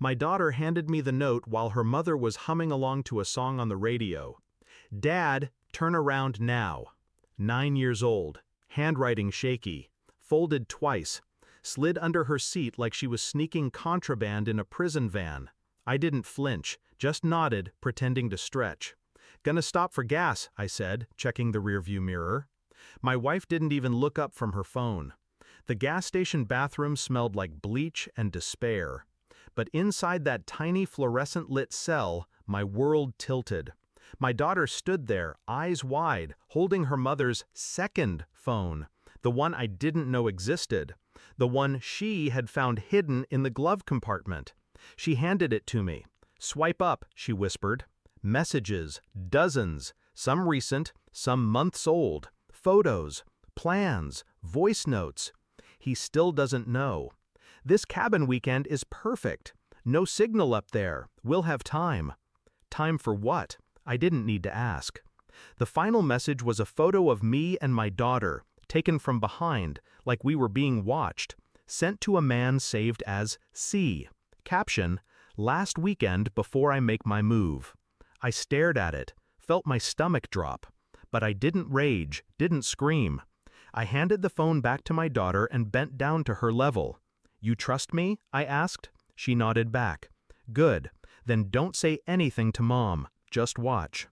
My daughter handed me the note while her mother was humming along to a song on the radio. Dad, turn around now. 9 years old, handwriting shaky, folded twice, slid under her seat like she was sneaking contraband in a prison van. I didn't flinch, just nodded, pretending to stretch. Gonna stop for gas, I said, checking the rearview mirror. My wife didn't even look up from her phone. The gas station bathroom smelled like bleach and despair. But inside that tiny fluorescent-lit cell, my world tilted. My daughter stood there, eyes wide, holding her mother's second phone, the one I didn't know existed, the one she had found hidden in the glove compartment. She handed it to me. Swipe up, she whispered. Messages, dozens, some recent, some months old, photos, plans, voice notes. He still doesn't know. This cabin weekend is perfect. No signal up there. We'll have time. Time for what? I didn't need to ask. The final message was a photo of me and my daughter, taken from behind, like we were being watched, sent to a man saved as C. Caption, last weekend before I make my move. I stared at it, felt my stomach drop, but I didn't rage, didn't scream. I handed the phone back to my daughter and bent down to her level. You trust me? I asked. She nodded back. Good. Then don't say anything to Mom. Just watch.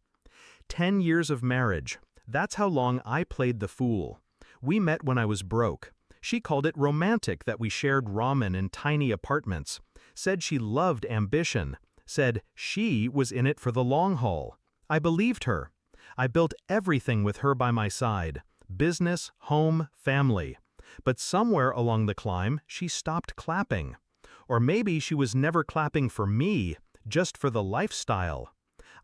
10 years of marriage. That's how long I played the fool. We met when I was broke. She called it romantic that we shared ramen in tiny apartments. Said she loved ambition. Said she was in it for the long haul. I believed her. I built everything with her by my side. Business, home, family. But somewhere along the climb, she stopped clapping. Or maybe she was never clapping for me, just for the lifestyle.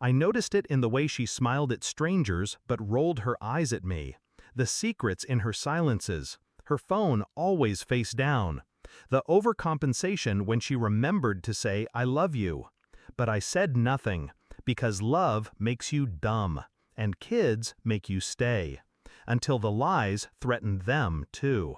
I noticed it in the way she smiled at strangers but rolled her eyes at me. The secrets in her silences. Her phone always face down. The overcompensation when she remembered to say, I love you. But I said nothing, because love makes you dumb, and kids make you stay. Until the lies threatened them, too.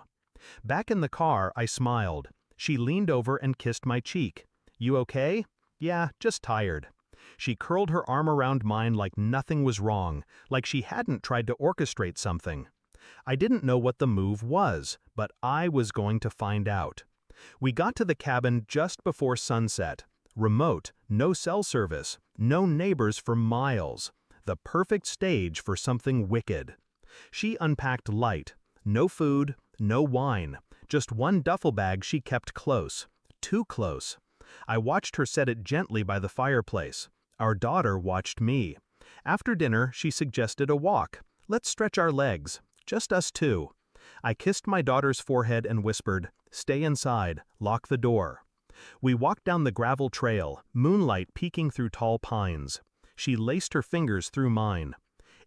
Back in the car, I smiled. She leaned over and kissed my cheek. You okay? Yeah, just tired. She curled her arm around mine like nothing was wrong, like she hadn't tried to orchestrate something. I didn't know what the move was, but I was going to find out. We got to the cabin just before sunset. Remote, no cell service, no neighbors for miles. The perfect stage for something wicked. She unpacked light. No food, no wine. Just one duffel bag she kept close. Too close. I watched her set it gently by the fireplace. Our daughter watched me. After dinner, she suggested a walk. Let's stretch our legs. Just us two. I kissed my daughter's forehead and whispered, stay inside, lock the door. We walked down the gravel trail, moonlight peeking through tall pines. She laced her fingers through mine.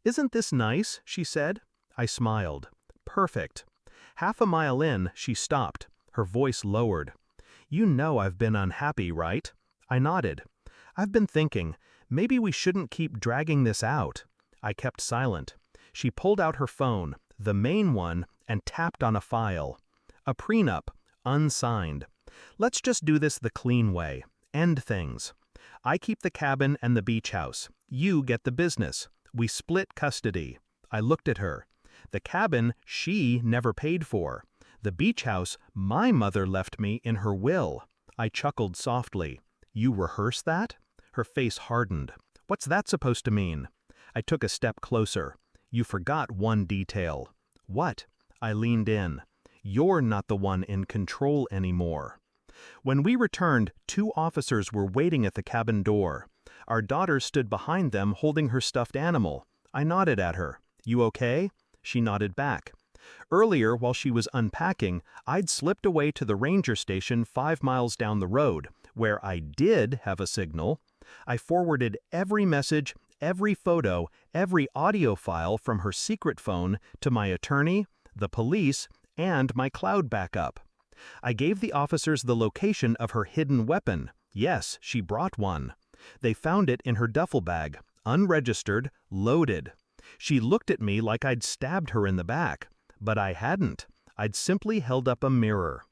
Isn't this nice? She said. I smiled. Perfect. Half a mile in, she stopped. Her voice lowered. You know I've been unhappy, right? I nodded. I've been thinking, maybe we shouldn't keep dragging this out. I kept silent. She pulled out her phone, the main one, and tapped on a file. A prenup, unsigned. Let's just do this the clean way. End things. I keep the cabin and the beach house. You get the business. We split custody. I looked at her. The cabin she never paid for. The beach house my mother left me in her will. I chuckled softly. You rehearse that? Her face hardened. What's that supposed to mean? I took a step closer. You forgot one detail. What? I leaned in. You're not the one in control anymore. When we returned, 2 officers were waiting at the cabin door. Our daughter stood behind them holding her stuffed animal. I nodded at her. You okay? She nodded back. Earlier, while she was unpacking, I'd slipped away to the ranger station 5 miles down the road, where I did have a signal. I forwarded every message, every photo, every audio file from her secret phone to my attorney, the police, and my cloud backup. I gave the officers the location of her hidden weapon. Yes, she brought one. They found it in her duffel bag, unregistered, loaded. She looked at me like I'd stabbed her in the back. But I hadn't. I'd simply held up a mirror.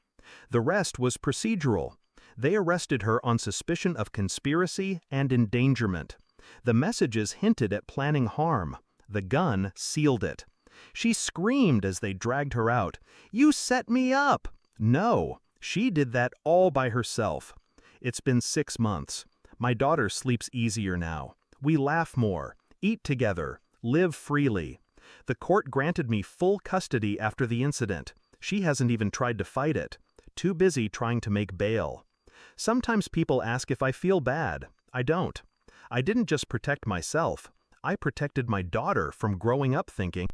The rest was procedural. They arrested her on suspicion of conspiracy and endangerment. The messages hinted at planning harm. The gun sealed it. She screamed as they dragged her out. "You set me up!" No, she did that all by herself. It's been 6 months. My daughter sleeps easier now. We laugh more, eat together, live freely. The court granted me full custody after the incident. She hasn't even tried to fight it. Too busy trying to make bail. Sometimes people ask if I feel bad. I don't. I didn't just protect myself. I protected my daughter from growing up thinking,